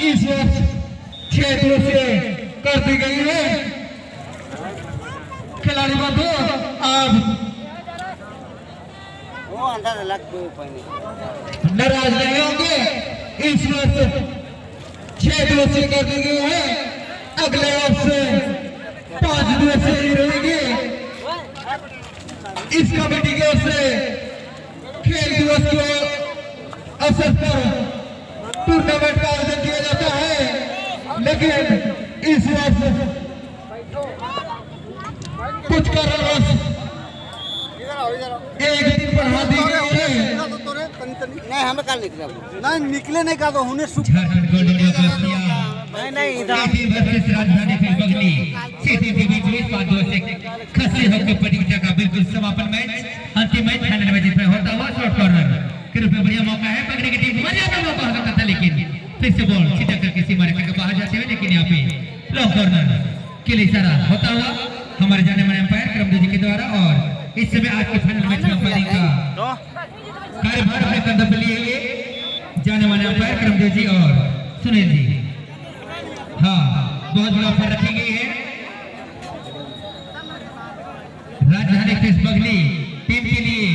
इस वर्ष 6 दिवसीय कर दी गई है। खिलाड़ी बंधु अब नाराज नहीं होंगे। इस वर्ष 6 दिवसीय कर दी गई है, अगले वर्ष से 5 दिवसीय ही रहेंगे। इस कमेटी की ओर से खेल दिवस के अवसर पर टूर्नामेंट का आयोजन किया जाता है, लेकिन इस वर्ष कुछ कारणवश एक दिन बढ़ा दी गई है। नहीं हमें कल निकले नहीं निकले नहीं का तो होने नहीं राजधानी फिल्म बगली सीधी के बीच में 5 से खसी हॉकी प्रतियोगिता का बिल्कुल समापन मैच, अंतिम मैच फाइनल मैच में होता हुआ शॉर्ट कॉर्नर के रूप में बढ़िया मौका है पकड़ने की टीम मजा मौका हो सकता था, लेकिन फिर से बॉल सीधा करके सीमा रेखा के बाहर जाते हुए, लेकिन यहाँ पे लॉन्ग कॉर्नर के लिए इशारा होता हुआ हमारे जाने माने अंपायर करमदेव जी के द्वारा। और इस समय आज के फाइनल मैच में अंपायरिंग का कार्यभार अपने कंधों पर लिए हुए जाने माने अंपायर करमदेव जी और सुनील जी। हाँ, बहुत बड़ा ऑफर रखी गई है। राजधानी एक्सप्रेस बगली टीम के लिए,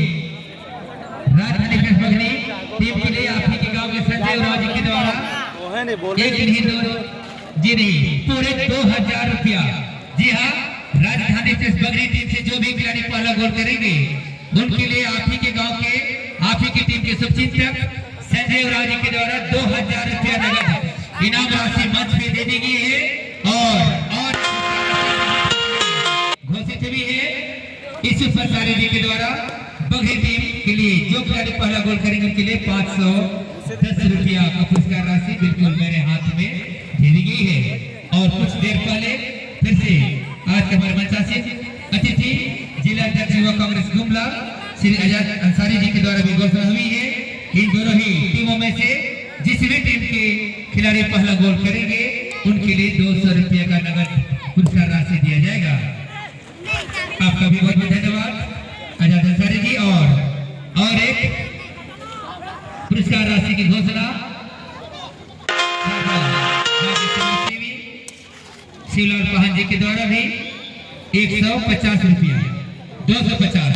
राजधानी एक्सप्रेस बगली टीम के लिए आप ही के गांव के संजय राव जी के द्वारा एक ही जी नहीं पूरे 2000 रुपया। जी हाँ, राजधानी एक्सप्रेस बगली टीम से जो भी खिलाड़ी पहला गोल करेंगे उनके लिए आप ही के गांव के, आप ही की टीम के शुभचिंतक संजय राव जी के द्वारा 2000 रुपया नगद इनाम राशि मंच पे दे दी गई है। और घोषित भी है इस प्रसारी जी के द्वारा बगली टीम के लिए जो खिलाड़ी पहला गोल करेंगे उनके लिए 510 रुपया का पुरस्कार राशि बिल्कुल मेरे हाथ में दे दी गई है। और कुछ देर पहले फिर से आज के हमारे मंचासीन अतिथि जिला अध्यक्ष युवा कांग्रेस गुमला श्री आजाद अंसारी जी के द्वारा भी घोषणा हुई है। इन दोनों ही टीमों में से जिस भी टीम के खिलाड़ी पहला गोल करेंगे उनके लिए 200 रुपये का नगद पुरस्कार राशि दिया जाएगा। आपका भी बहुत बहुत धन्यवाद आजाद अंसारी जी। और एक पुरस्कार राशि की घोषणा शिवलाल पाहन जी के द्वारा भी 150 रुपया 250